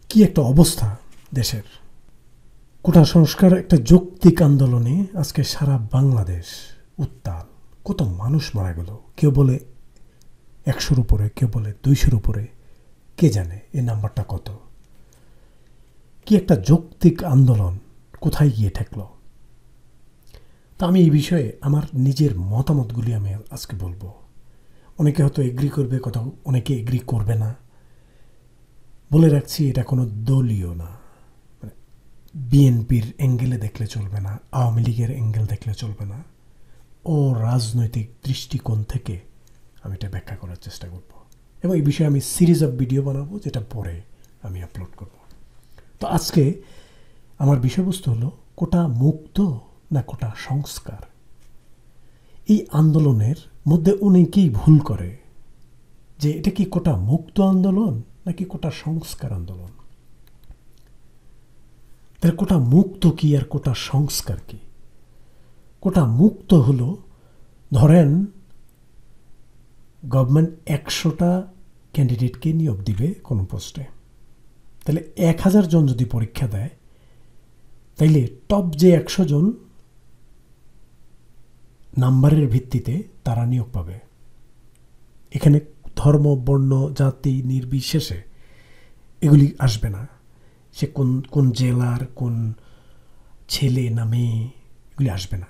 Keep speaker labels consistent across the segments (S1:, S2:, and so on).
S1: কি একটা অবস্থা দেশের। কোটা সংস্কার একটা যৌক্তিক আন্দোলনে আজকে সারা বাংলাদেশ উত্তাল। কত মানুষ মারা গেল, কেউ বলে 100-র উপরে, কেউ বলে 200-র উপরে, কে জানে এই নাম্বারটা কত। কি একটা যৌক্তিক আন্দোলন কোথায় গিয়ে ঠেকল। তা আমি এই বিষয়ে আমার নিজের মতামতগুলি আমি আজকে বলবো। অনেকে হয়তো এগ্রি করবে, কথা অনেকে এগ্রি করবে না। বলে রাখছি, এটা কোনো দলীয় না, বিএনপির অ্যাঙ্গেলে দেখলে চলবে না, আওয়ামী লীগের অ্যাঙ্গেল দেখলে চলবে না। ও রাজনৈতিক দৃষ্টিকোণ থেকে আমি এটা ব্যাখ্যা করার চেষ্টা করব, এবং এই বিষয়ে আমি সিরিজ অফ ভিডিও বানাবো, যেটা পরে আমি আপলোড করব। তো আজকে আমার বিষয়বস্তু হলো কোটা মুক্ত না কোটা সংস্কার। এই আন্দোলনের মধ্যে অনেকেই ভুল করে যে এটা কি কোটা মুক্ত আন্দোলন নাকি কোটা সংস্কার আন্দোলন। তাহলে কোটা মুক্ত কি আর কোটা সংস্কার কি? কোটা মুক্ত হলো, ধরেন গভর্নমেন্ট 100টা ক্যান্ডিডেটকে নিয়োগ দিবে কোনো পোস্টে, তাহলে 1000 জন যদি পরীক্ষা দেয়, তাইলে টপ যে 100 জন নাম্বারের ভিত্তিতে তারা নিয়োগ পাবে। এখানে ধর্ম, বর্ণ, জাতি নির্বিশেষে এগুলি আসবে না। সে কোন কোন জেলার, কোন ছেলে না মেয়ে, এগুলি আসবে না।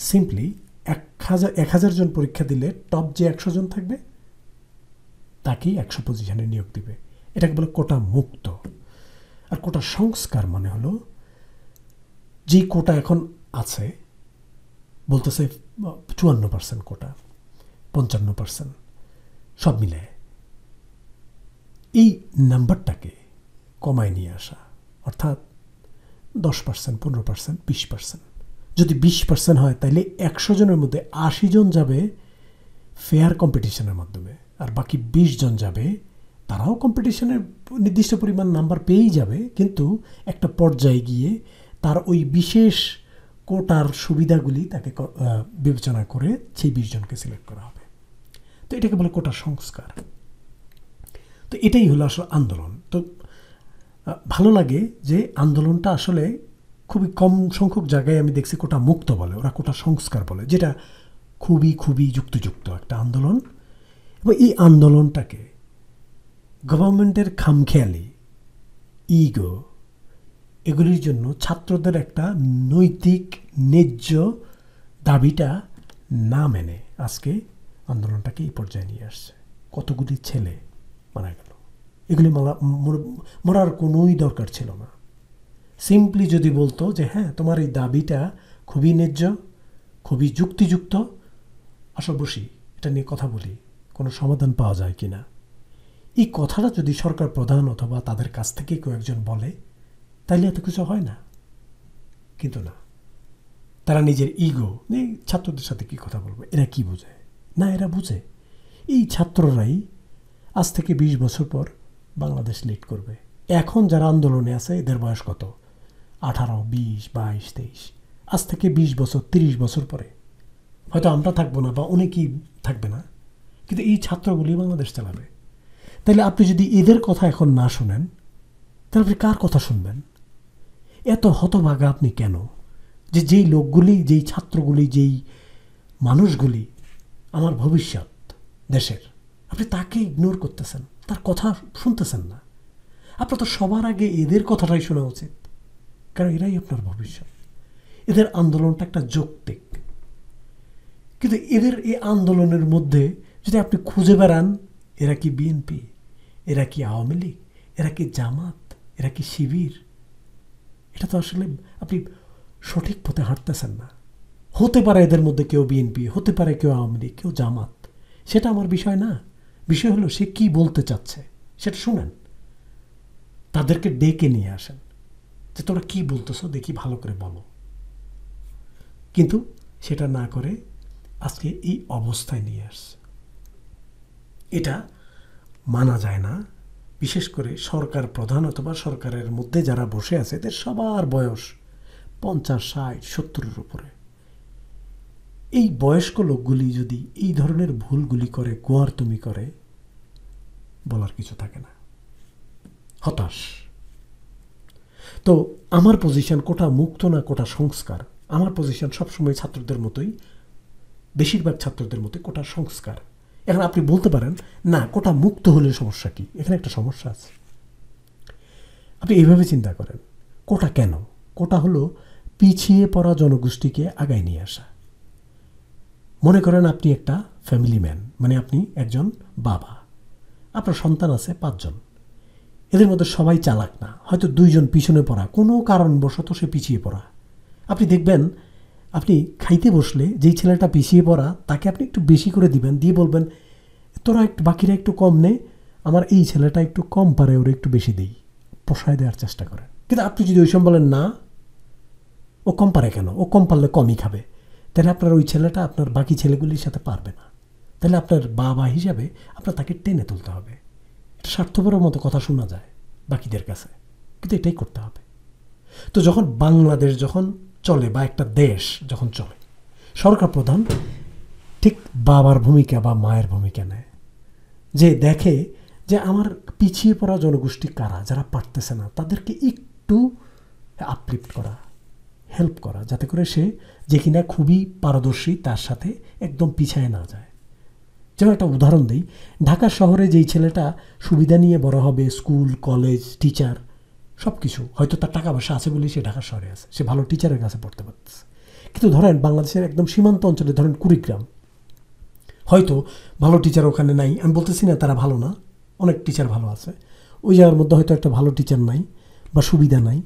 S1: সিম্পলি 1000 জন পরীক্ষা দিলে টপ যে 100 জন থাকবে তাকেই 100 পজিশনে নিয়োগ দিবে। এটাকে বলে কোটা মুক্ত। আর কোটা সংস্কার মানে হলো, যে কোটা এখন আছে বলতেছে 54% কোটা, 55%, সব মিলে এই নাম্বারটাকে কমায় নিয়ে আসা, অর্থাৎ 10%, 15%, 20%। যদি 20% হয় তাহলে 100 জনের মধ্যে 80 জন যাবে ফেয়ার কম্পিটিশনের মাধ্যমে, আর বাকি 20 জন যাবে, তারাও কম্পিটিশনের নির্দিষ্ট পরিমাণ নাম্বার পেয়েই যাবে, কিন্তু একটা পর্যায়ে গিয়ে তার ওই বিশেষ কোটার সুবিধাগুলি তাকে বিবেচনা করে সেই 20 জনকে সিলেক্ট করা হবে। তো এটাকে বলে কোটা সংস্কার। তো এটাই হলো আসলে আন্দোলন। তো ভালো লাগে যে আন্দোলনটা আসলে খুবই কম সংখ্যক জায়গায় আমি দেখছি কোটা মুক্ত বলে, ওরা কোটা সংস্কার বলে, যেটা খুবই খুবই যুক্তিযুক্ত একটা আন্দোলন। এবং এই আন্দোলনটাকে গভর্নমেন্টের খামখেয়ালি, ইগো, এগুলির জন্য ছাত্রদের একটা নৈতিক ন্যায্য দাবিটা না মেনে আজকে আন্দোলনটাকে এই পর্যায়ে নিয়ে আসছে। কতগুলি ছেলে মারা গেল, এগুলি মরার কোনোই দরকার ছিল না। সিম্পলি যদি বলতো যে হ্যাঁ, তোমার এই দাবিটা খুবই ন্যায্য, খুবই যুক্তিযুক্ত, আসো বসি, এটা নিয়ে কথা বলি, কোনো সমাধান পাওয়া যায় কি না। এই কথাটা যদি সরকার প্রধান অথবা তাদের কাছ থেকে কেউ একজন বলে, তাইলে এত কিছু হয় না। কিন্তু না, তারা নিজের ইগো, ছাত্রদের সাথে কি কথা বলবো, এরা কি বোঝে না, এরা বুঝে এই ছাত্ররাই আজ থেকে 20 বছর পর বাংলাদেশ লিড করবে। এখন যারা আন্দোলনে আছে এদের বয়স কত? 18, 20, 22, 23। আজ থেকে 20 বছর, 30 বছর পরে হয়তো আমরা থাকবো না বা অনেকেই থাকবে না, কিন্তু এই ছাত্রগুলি বাংলাদেশ চালাবে। তাহলে আপনি যদি এদের কথা এখন না শুনেন, তাহলে আপনি কার কথা শুনবেন? এত হতভাগা আপনি কেন যে যেই লোকগুলি, যেই ছাত্রগুলি, যেই মানুষগুলি আমার ভবিষ্যৎ দেশের, আপনি তাকে ইগনোর করতেছেন, তার কথা শুনতেছেন না। আপনার তো সবার আগে এদের কথাটাই শোনা উচিত, কারণ এরাই আপনার ভবিষ্যৎ। এদের আন্দোলনটা একটা যৌক্তিক, কিন্তু এদের এই আন্দোলনের মধ্যে যদি আপনি খুঁজে বেড়ান, এরা কি বিএনপি, এরা কি আওয়ামী লীগ, এরা কি জামাত, এরা কি শিবির, এটা তো আসলে আপনি সঠিক পথে হাঁটতেছেন না। হতে পারে এদের মধ্যে কেউ বিএনপি, হতে পারে কেউ আওয়ামী লীগ, কেউ জামাত, সেটা আমার বিষয় না। বিষয় হলো সে কি বলতে চাচ্ছে সেটা শুনেন, তাদেরকে ডেকে নিয়ে আসেন যে তোমরা কি বলতেছো দেখি, ভালো করে বলো। কিন্তু সেটা না করে আজকে এই অবস্থায় নিয়ে আসছে, এটা মানা যায় না। বিশেষ করে সরকার প্রধান অথবা সরকারের মধ্যে যারা বসে আছে, এদের সবার বয়স 50, 60, 70-এর উপরে। এই বয়স্ক লোকগুলি যদি এই ধরনের ভুলগুলি করে, গোয়ার তুমি করে, বলার কিছু থাকে না। হতাশ তো আমার পজিশন কোটা মুক্ত না কোটা সংস্কার, আমার পজিশন সবসময় ছাত্রদের মতোই, বেশিরভাগ ছাত্রদের মতোই কোটা সংস্কার। এখন আপনি বলতে পারেন না কোটা মুক্ত হলে সমস্যা কি, এখানে একটা সমস্যা আছে। আপনি এইভাবে চিন্তা করেন, কোটা কেন? কোটা হলো পিছিয়ে পড়া জনগোষ্ঠীকে আগায় নিয়ে আসা। মনে করেন আপনি একটা ফ্যামিলি ম্যান, মানে আপনি একজন বাবা, আপনার সন্তান আছে 5 জন, এদের মধ্যে সবাই চালাক না, হয়তো 2 জন পিছনে পড়া, কোনো কারণবশত সে পিছিয়ে পড়া। আপনি দেখবেন আপনি খাইতে বসলে যেই ছেলেটা পিছিয়ে পড়া তাকে আপনি একটু বেশি করে দিবেন, দিয়ে বলবেন তোরা একটু বাকিরা একটু কম নে, আমার এই ছেলেটা একটু কম পারে, ওরা একটু বেশি দেই, পোষায় দেওয়ার চেষ্টা করেন। কিন্তু আপনি যদি ওই সময় বলেন না ও কম পারে কেন, ও কম পারলে কমই খাবে, তাহলে আপনার ওই ছেলেটা আপনার বাকি ছেলেগুলির সাথে পারবে না। তাহলে আপনার বাবা হিসাবে আপনার তাকে টেনে তুলতে হবে। এটা স্বার্থপরের মতো কথা শোনা যায় বাকিদের কাছে, কিন্তু এটাই করতে হবে। তো যখন বাংলাদেশ যখন চলে বা একটা দেশ যখন চলে, সরকার প্রধান ঠিক বাবার ভূমিকা বা মায়ের ভূমিকা নেয়, যে দেখে যে আমার পিছিয়ে পড়া জনগোষ্ঠী কারা, যারা পারতেছে না তাদেরকে একটু আপলিফ্ট করা, হেল্প করা, যাতে করে সে যে কিনা খুবই পারদর্শী তার সাথে একদম পিছায় না যায়। যেমন একটা উদাহরণ দিই, ঢাকা শহরে যেই ছেলেটা সুবিধা নিয়ে বড় হবে, স্কুল কলেজ টিচার সব কিছু, হয়তো তার টাকা পয়সা আছে বলেই সে ঢাকা শহরে আছে, সে ভালো টিচারের কাছে পড়তে পারতেছে। কিন্তু ধরেন বাংলাদেশের একদম সীমান্ত অঞ্চলে, ধরেন কুড়িগ্রাম, হয়তো ভালো টিচার ওখানে নাই, আমি বলতেছি না তারা ভালো না, অনেক টিচার ভালো আছে, ওই জায়গার মধ্যে হয়তো একটা ভালো টিচার নাই বা সুবিধা নাই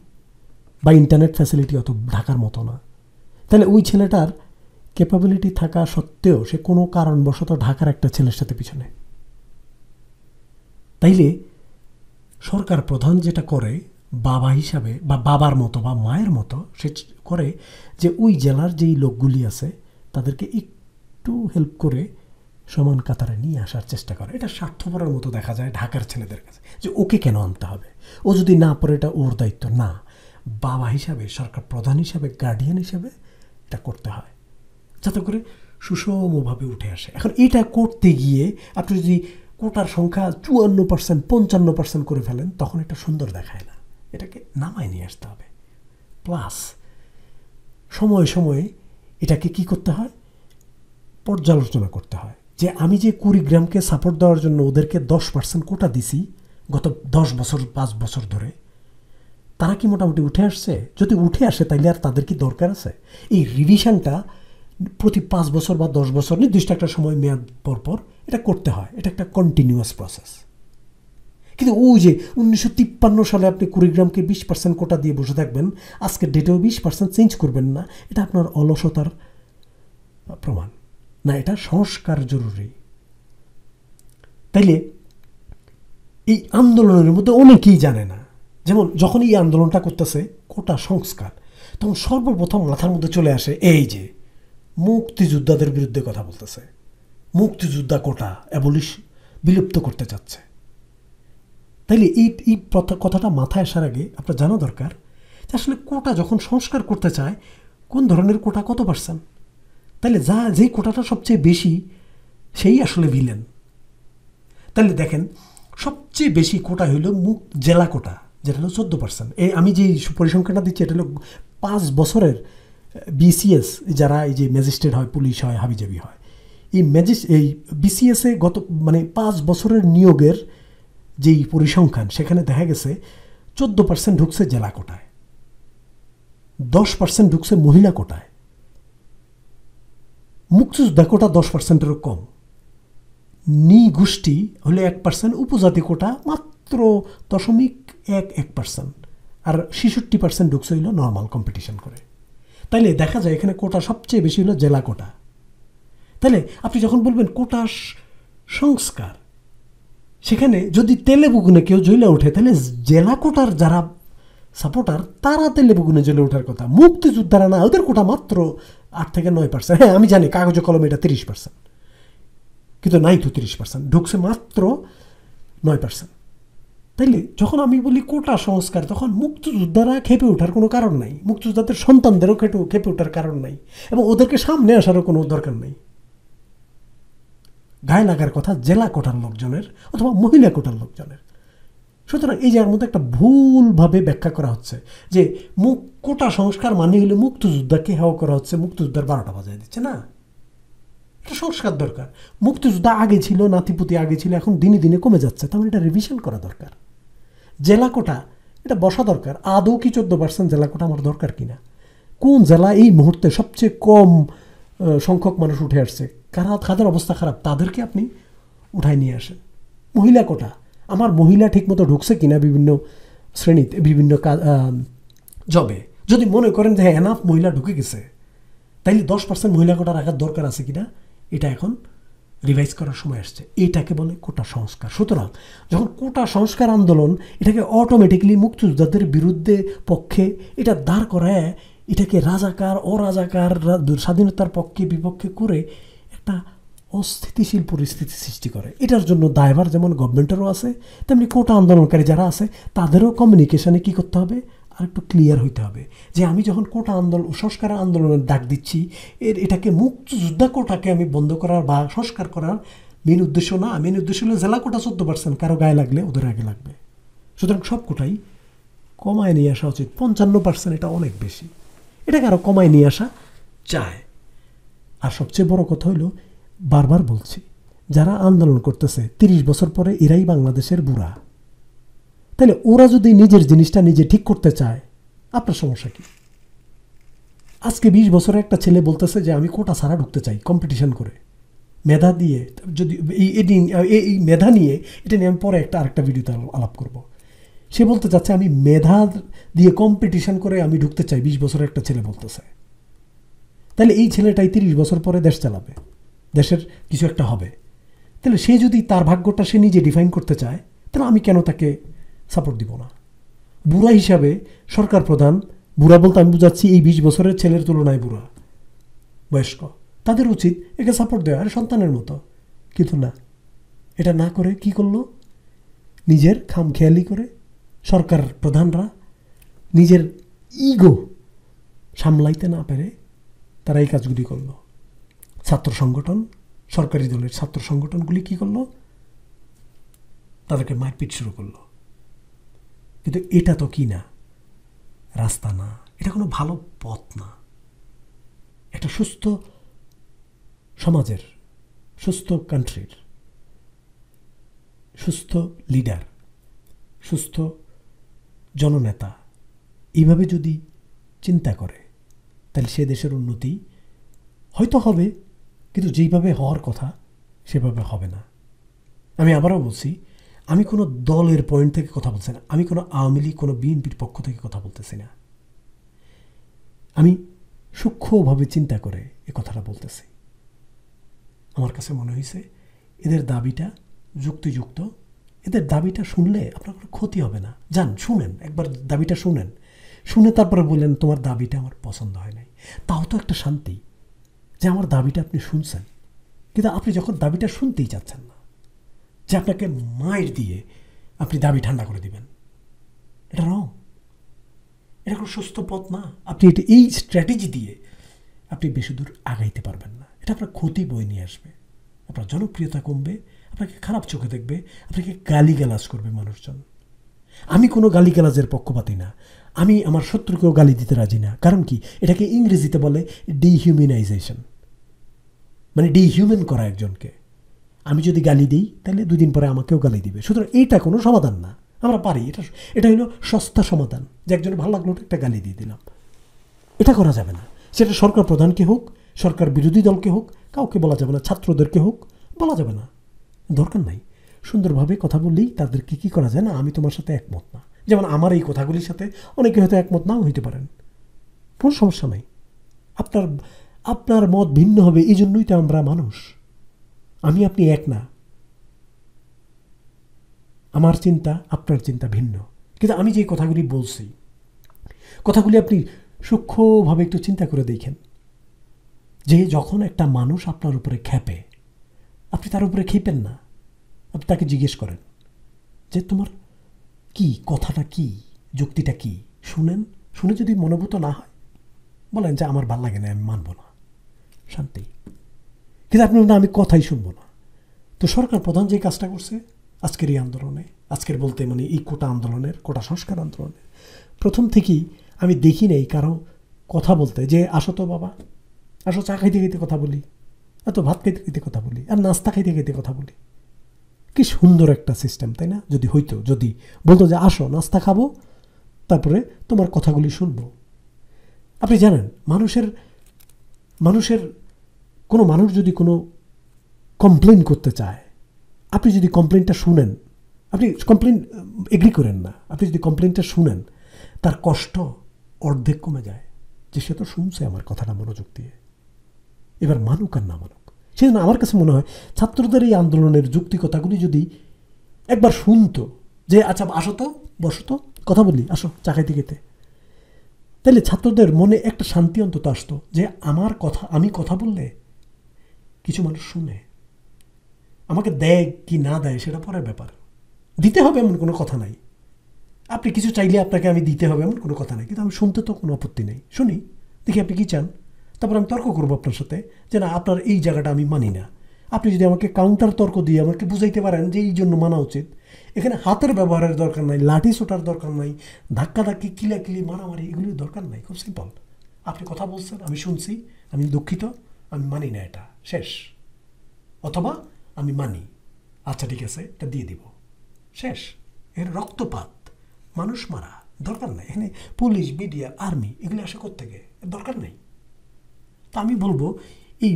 S1: বা ইন্টারনেট ফ্যাসিলিটি অত ঢাকার মতো না। তাহলে ওই ছেলেটার ক্যাপাবিলিটি থাকা সত্ত্বেও সে কোনো কারণবশত ঢাকার একটা ছেলের সাথে পিছনে। তাইলে সরকার প্রধান যেটা করে বাবা হিসাবে বা বাবার মতো বা মায়ের মতো, সে করে যে ওই জেলার যেই লোকগুলি আছে তাদেরকে একটু হেল্প করে সমান কাতারে নিয়ে আসার চেষ্টা করে। এটা স্বার্থপরের মতো দেখা যায় ঢাকার ছেলেদের কাছে, যে ওকে কেন আনতে হবে, ও যদি না পড়ে এটা ওর দায়িত্ব না। বাবা হিসাবে, সরকার প্রধান হিসাবে, গার্ডিয়ান হিসাবে এটা করতে হয় যাতে করে সুষমভাবে উঠে আসে। এখন এটা করতে গিয়ে আপনি যদি কোটার সংখ্যা 54%, 55% করে ফেলেন, তখন এটা সুন্দর দেখায় না, এটাকে নামায় নিয়ে আসতে হবে। প্লাস সময়ে সময়ে এটাকে কি করতে হয়, পর্যালোচনা করতে হয়, যে আমি যে কুড়িগ্রামকে সাপোর্ট দেওয়ার জন্য ওদেরকে 10% কোটা দিছি গত 10 বছর 5 বছর ধরে, তারা কি মোটামুটি উঠে আসছে? যদি উঠে আসে তাইলে আর তাদের কি দরকার আছে? এই রিভিশনটা প্রতি 5 বছর বা 10 বছর নির্দিষ্ট একটা সময় মেয়াদ পর এটা করতে হয়, এটা একটা কন্টিনিউয়াস প্রসেস। কিন্তু ওই যে 1953 সালে আপনি কুড়িগ্রামকে 20% কোটা দিয়ে বসে থাকবেন, আজকের ডেটেও 20% চেঞ্জ করবেন না, এটা আপনার অলসতার প্রমাণ না, এটা সংস্কার জরুরি। তাইলে এই আন্দোলনের মধ্যে অনেকেই জানে না, যেমন যখন এই আন্দোলনটা করতেছে কোটা সংস্কার, তখন সর্বপ্রথম মাথার মধ্যে চলে আসে এই যে মুক্তিযোদ্ধাদের বিরুদ্ধে কথা বলতেছে, মুক্তিযোদ্ধা কোটা অ্যাবলিশ, বিলুপ্ত করতে চাচ্ছে। তাইলে এই কথাটা মাথায় আসার আগে আপনার জানা দরকার যে আসলে কোটা যখন সংস্কার করতে চায় কোন ধরনের কোটা কত %। তাইলে যেই কোটাটা সবচেয়ে বেশি সেই আসলে ভিলেন। তাহলে দেখেন সবচেয়ে বেশি কোটা হইল জেলা কোটা, যেটা হলো 14%। আমি যে পরিসংখ্যানটা দিচ্ছি এটা হলো 5 বছরের বিসিএস, যারা এই যে ম্যাজিস্ট্রেট হয়, পুলিশ হয়, হাবিজাবি হয়, এই বিসিএসে গত 5 বছরের নিয়োগের যেই পরিসংখ্যান, সেখানে দেখা গেছে 14% ঢুকছে জেলা কোটায়, 10% ঢুকছে মহিলা কোটায়, মুক্তিযোদ্ধা কোটা 10%-এরও কম, নৃগোষ্ঠী হলে 1%, উপজাতি কোটা মাত্র 0.11%, আর 66% ঢুকছে হইল নর্মাল কম্পিটিশন করে। তাইলে দেখা যায় এখানে কোটা সবচেয়ে বেশি হলো জেলা কোটা। তাহলে আপনি যখন বলবেন কোটা সংস্কার, সেখানে যদি তেলে বেগুনে কেউ জ্বলে ওঠে, তাহলে জেলা কোটার যারা সাপোর্টার তারা তেলে বেগুনে জ্বলে ওঠার কথা, মুক্তিযোদ্ধারা না, ওদের কোটা মাত্র 8 থেকে 9%। হ্যাঁ আমি জানি কাগজে কলমে এটা 30%, কিন্তু নাই তো 30%, ঢুকছে মাত্র 9%। তাইলে যখন আমি বলি কোটা সংস্কার, তখন মুক্তিযোদ্ধারা খেপে ওঠার কোনো কারণ নাই, মুক্তিযোদ্ধাদের সন্তানদেরও খেপে ওঠার কারণ নাই, এবং ওদেরকে সামনে আসারও কোনো দরকার নেই। গায়ে লাগার কথা জেলা কোটার লোকজনের অথবা মহিলা কোটার লোকজনের। সুতরাং এই জায়গার মধ্যে একটা ভুলভাবে ব্যাখ্যা করা হচ্ছে যে কোটা সংস্কার মানে হলে মুক্তিযোদ্ধাকে হেয় করা হচ্ছে, মুক্তিযোদ্ধার 12টা বাজায় দিচ্ছে। না, এটা সংস্কার দরকার। মুক্তিযোদ্ধা আগে ছিল, নাতিপুতি আগে ছিল, এখন দিনে দিনে কমে যাচ্ছে, তাহলে এটা রিভিশন করা দরকার। জেলা কোটা এটা বসা দরকার। আদৌ কি 14% জেলা কোটা আমার দরকার কিনা? কোন জেলা এই মুহূর্তে সবচেয়ে কম সংখ্যক মানুষ উঠে আসছে, কাদের অবস্থা খারাপ, তাদেরকে আপনি উঠায় নিয়ে আসেন। মহিলা কোটা, আমার মহিলা ঠিকমতো ঢুকছে কিনা বিভিন্ন শ্রেণীতে, বিভিন্ন জবে, যদি মনে করেন যে হ্যাঁ এনাফ মহিলা ঢুকে গেছে, তাইলে 10% মহিলা কোটা রাখার দরকার আছে কিনা এটা এখন রিভাইজ করার সময় আসছে। এটাকে বলে কোটা সংস্কার। সুতরাং যখন কোটা সংস্কার আন্দোলন এটাকে অটোমেটিক্যালি মুক্তিযোদ্ধাদের বিরুদ্ধে পক্ষে এটা দাঁড় করায়, এটাকে রাজাকার অরাজাকার স্বাধীনতার পক্ষে বিপক্ষে করে একটা অস্থিতিশীল পরিস্থিতি সৃষ্টি করে। এটার জন্য দায়ভার যেমন গভর্নমেন্টেরও আছে, তেমনি কোটা আন্দোলনকারী যারা আছে তাদেরও কমিউনিকেশনে কী করতে হবে, আর একটু ক্লিয়ার হইতে হবে যে আমি যখন কোটা সংস্কার আন্দোলনের ডাক দিচ্ছি, এটাকে মুক্তিযোদ্ধা কোটাকে আমি বন্ধ করার বা সংস্কার করার মেন উদ্দেশ্য না। মেন উদ্দেশ্য হলো জেলা কোটা 14%, কারো গায়ে লাগলে ওদের আগে লাগবে। সুতরাং সব কোটাই কমায় নিয়ে আসা উচিত। 55% এটা অনেক বেশি, এটাকে আরও কমায় নিয়ে আসা চায়। আর সবচেয়ে বড় কথা হইল, বারবার বলছি, যারা আন্দোলন করতেছে 30 বছর পরে এরাই বাংলাদেশের বুড়া। তাহলে ওরা যদি নিজের জিনিসটা নিজে ঠিক করতে চায়, আপনার সমস্যা কি? আজকে 20 বছরের একটা ছেলে বলতেছে যে আমি কোটা ছাড়া ঢুকতে চাই কম্পিটিশন করে, মেধা দিয়ে। যদি এই মেধা নিয়ে, এটা নিয়ে আমি পরে আরেকটা ভিডিওতে আলাপ করব। সে বলতে চাচ্ছে আমি মেধা দিয়ে কম্পিটিশন করে আমি ঢুকতে চাই, 20 বছরের একটা ছেলে বলতেছে। তাহলে এই ছেলেটাই 30 বছর পরে দেশ চালাবে, দেশের কিছু একটা হবে। তাহলে সে যদি তার ভাগ্যটা সে নিজে ডিফাইন করতে চায়, তাহলে আমি কেন তাকে সাপোর্ট দিব না? বুড়া হিসাবে সরকার প্রধান, বুড়া বলতে আমি বুঝাচ্ছি এই 20 বছরের ছেলের তুলনায় বুড়া বয়স্ক, তাদের উচিত একে সাপোর্ট দেওয়া, আর সন্তানের মতো। কিন্তু না, এটা না করে কি করলো, নিজের খামখেয়ালি করে সরকার প্রধানরা নিজের ইগো সামলাইতে না পেরে তারা এই কাজগুলি করলো। ছাত্র সংগঠন, সরকারি দলের ছাত্র সংগঠনগুলি কি করলো, তাদেরকে মারপিট শুরু করলো। কিন্তু এটা তো কি না, রাস্তা না, এটা কোনো ভালো পথ না। একটা সুস্থ সমাজের, সুস্থ কান্ট্রির, সুস্থ লিডার, সুস্থ জননেতা এইভাবে যদি চিন্তা করে, তাহলে সে দেশের উন্নতি হয়তো হবে, কিন্তু যেইভাবে হওয়ার কথা সেভাবে হবে না। আমি আবারও বলছি, আমি কোনো দলের পয়েন্ট থেকে কথা বলছি না, আমি কোনো আওয়ামী লীগ, কোনো বিএনপির পক্ষ থেকে কথা বলতেছি না। আমি সূক্ষ্মভাবে চিন্তা করে এ কথাটা বলতেছি। আমার কাছে মনে হয়েছে এদের দাবিটা যুক্তিযুক্ত। এদের দাবিটা শুনলে আপনার কোনো ক্ষতি হবে না। যান শুনেন, একবার দাবিটা শুনেন, শুনে তারপরে বললেন তোমার দাবিটা আমার পছন্দ হয় নাই। তাও তো একটা শান্তি যে আমার দাবিটা আপনি শুনছেন। কিন্তু আপনি যখন দাবিটা শুনতেই চাচ্ছেন না, যে আপনাকে মাইর দিয়ে আপনি দাবি ঠান্ডা করে দিবেন, এটা রং, এটা কোনো সুস্থ পথ না। আপনি এটা এই স্ট্র্যাটেজি দিয়ে আপনি বেশি দূর আগাইতে পারবেন না। এটা আপনার ক্ষতি বয়ে নিয়ে আসবে, আপনার জনপ্রিয়তা কমবে, আপনাকে খারাপ চোখে দেখবে, আপনাকে গালিগালাজ করবে মানুষজন। আমি কোনো গালিগালাজের পক্ষপাতী না, আমি আমার শত্রুকেও গালি দিতে রাজি না। কারণ কি, এটাকে ইংরেজিতে বলে ডিহিউম্যানাইজেশন, মানে ডিহিউম্যান করা একজনকে। আমি যদি গালি দিই তাহলে 2 দিন পরে আমাকেও গালি দিবে। সুতরাং এইটা কোনো সমাধান না, আমরা পারি। এটা হলো সস্তা সমাধান, যে একজনের ভালো লাগলো একটা গালি দিয়ে দিলাম। এটা করা যাবে না। সেটা সরকার প্রধানকে হোক, সরকার বিরোধী দলকে হোক, কাউকে বলা যাবে না, ছাত্রদেরকে হোক বলা যাবে না, দরকার নাই। সুন্দরভাবে কথা বললেই তাদেরকে কি করা যায় না, আমি তোমার সাথে একমত না। যেমন আমার এই কথাগুলির সাথে অনেকে হয়তো একমত নাও হইতে পারেন, কোনো সমস্যা নাই। আপনার মত ভিন্ন হবে, এই জন্যই তো আমরা মানুষ। আমি আপনি এক না, আমার চিন্তা আপনার চিন্তা ভিন্ন। কিন্তু আমি যে কথাগুলি বলছি, কথাগুলি আপনি সূক্ষ্মভাবে একটু চিন্তা করে দেখেন, যে যখন একটা মানুষ আপনার উপরে ক্ষেপে, আপনি তার উপরে ক্ষেপেন না, আপনি তাকে জিজ্ঞেস করেন যে তোমার কি কথাটা, কি যুক্তিটা কি, শুনেন। শুনে যদি মনোভূত না হয়, বলেন যে আমার ভাল লাগে না, আমি মানব না, শান্তি। কিন্তু আপনি না, আমি কথাই শুনবো না। তো সরকার প্রধান যে কাজটা করছে, আজকের এই আন্দোলনে, আজকের বলতে মানে এই কোটা আন্দোলনের, কোটা সংস্কার আন্দোলনের প্রথম থেকেই আমি দেখি নাই কারো কথা বলতে যে আসো তো বাবা, আসো চা খাইতে খাইতে কথা বলি, এত ভাত খাইতে খাইতে কথা বলি, আর নাস্তা খাইতে খাইতে কথা বলি। কি সুন্দর একটা সিস্টেম, তাই না? যদি হইতো, যদি বলতো যে আসো নাস্তা খাবো, তারপরে তোমার কথাগুলি শুনবো। আপনি জানেন মানুষের কোনো মানুষ যদি কোনো কমপ্লেন করতে চায়, আপনি যদি কমপ্লেনটা শুনেন, আপনি কমপ্লেন এগ্রি করেন না, আপনি যদি কমপ্লেনটা শুনেন, তার কষ্ট অর্ধেক কমে যায়, যে সে তো শুনছে আমার কথাটা মনোযোগ দিয়ে, এবার মানুক আর না মানুক। সেজন্য আমার কাছে মনে হয় ছাত্রদের এই আন্দোলনের যুক্তিকতাগুলি যদি একবার শুনতো, যে আচ্ছা আসো তো, বসো তো, কথা বলি, আসো চা খাইতে খেতে, তাহলে ছাত্রদের মনে একটা শান্তি অন্তত আসতো যে আমার কথা, আমি কথা বললে কিছু মানুষ শুনে। আমাকে দেয় কি না দেয় সেটা পরের ব্যাপার, দিতে হবে এমন কোনো কথা নাই, আপনি কিছু চাইলে আপনাকে আমি দিতে হবে এমন কোনো কথা নাই, কিন্তু আমি শুনতে তো কোনো আপত্তি নেই, শুনি, দেখি আপনি কী চান, তারপর আমি তর্ক করবো আপনার সাথে যে না আপনার এই জায়গাটা আমি মানি না। আপনি যদি আমাকে কাউন্টার তর্ক দিয়ে আমাকে বুঝাইতে পারেন যে এই জন্য মানা উচিত, এখানে হাতের ব্যবহারের দরকার নাই, লাঠি ছোটার দরকার নাই, ধাক্কাধাক্কি, কিলাকিলি, মারামারি, এগুলির দরকার নাই, খুব সিম্পল। আপনি কথা বলছেন, আমি শুনছি, আমি দুঃখিত, আমি মানি না, এটা শেষ। অথবা আমি মানি, আচ্ছা ঠিক আছে, এটা দিয়ে দিব, শেষ। এর রক্তপাত, মানুষ মারা দরকার নাই, এখানে পুলিশ, বিডিআর, আর্মি এগুলি আসে কোত্থেকে, দরকার নেই। তা আমি বলবো এই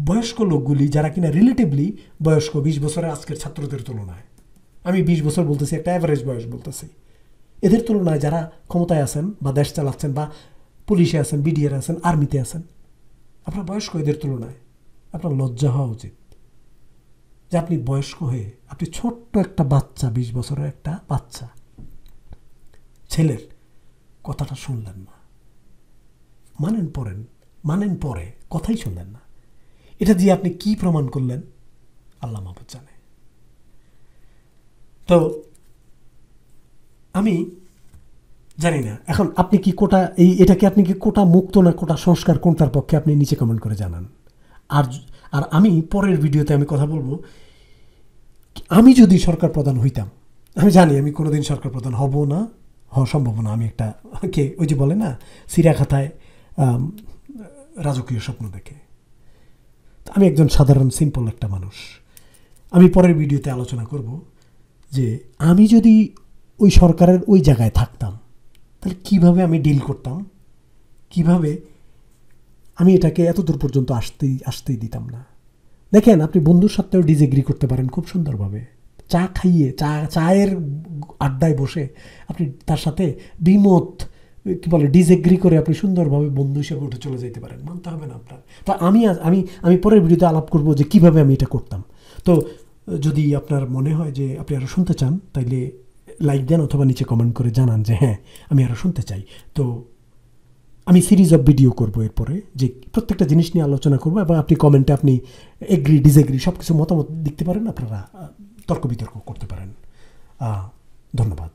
S1: বয়স্ক লোকগুলি যারা কিনা রিলেটিভলি বয়স্ক, 20 বছরের আজকের ছাত্রদের তুলনায়, আমি 20 বছর বলতেছি, একটা অ্যাভারেজ বয়স বলতেছি, এদের তুলনায় যারা ক্ষমতায় আছেন বা দেশ চালাচ্ছেন বা পুলিশে আছেন, বিডিআর আছেন, আর্মিতে আছেন, আপনার বয়স্ক এদের তুলনায় আপনার লজ্জা হওয়া উচিত যে আপনি বয়স্ক হয়ে আপনি ছোট্ট একটা বাচ্চা, 20 বছরের একটা বাচ্চা ছেলের কথাটা শুনলেন না, মানেন পরে কথাই শুনলেন না। এটা দিয়ে আপনি কি প্রমাণ করলেন আল্লাহ মাহবুব জানে। তো আমি জানি না এখন আপনি কি কোটা, এটাকে আপনি কি কোটা মুক্ত না কোটা সংস্কার, কোনটার পক্ষে আপনি নিচে কমেন্ট করে জানান। আর আমি পরের ভিডিওতে আমি কথা বলবো, আমি যদি সরকার প্রধান হইতাম, আমি জানি আমি কোনোদিন সরকার প্রধান হব না, হওয়া সম্ভব না, আমি একটা ওই যে বলে না সিরা খাতায় রাজকীয় স্বপ্ন দেখে, আমি একজন সাধারণ সিম্পল একটা মানুষ। আমি পরের ভিডিওতে আলোচনা করব যে আমি যদি ওই সরকারের ওই জায়গায় থাকতাম তাহলে কিভাবে আমি ডিল করতাম, কিভাবে আমি এটাকে এত দূর পর্যন্ত আসতেই দিতাম না। দেখেন, আপনি বন্ধুর সাথেও ডিসএগ্রি করতে পারেন খুব সুন্দরভাবে, চা খাইয়ে, চায়ের আড্ডায় বসে আপনি তার সাথে দ্বিমত কি বলে ডিসএগ্রি করে আপনি সুন্দরভাবে বন্ধু হিসেবে উঠে চলে যেতে পারেন, মানতে হবে না আপনার। তো আমি পরের ভিডিওতে আলাপ করব যে কিভাবে আমি এটা করতাম। তো যদি আপনার মনে হয় যে আপনি আরও শুনতে চান তাইলে লাইক দেন অথবা নিচে কমেন্ট করে জানান যে হ্যাঁ আমি আরও শুনতে চাই। তো আমি সিরিজ অফ ভিডিও করবো এরপরে, যে প্রত্যেকটা জিনিস নিয়ে আলোচনা করবো, এবং আপনি কমেন্টে আপনি এগ্রি ডিসএগ্রি সব কিছু মতামত দিতে পারেন, আপনারা তর্ক বিতর্ক করতে পারেন। ধন্যবাদ।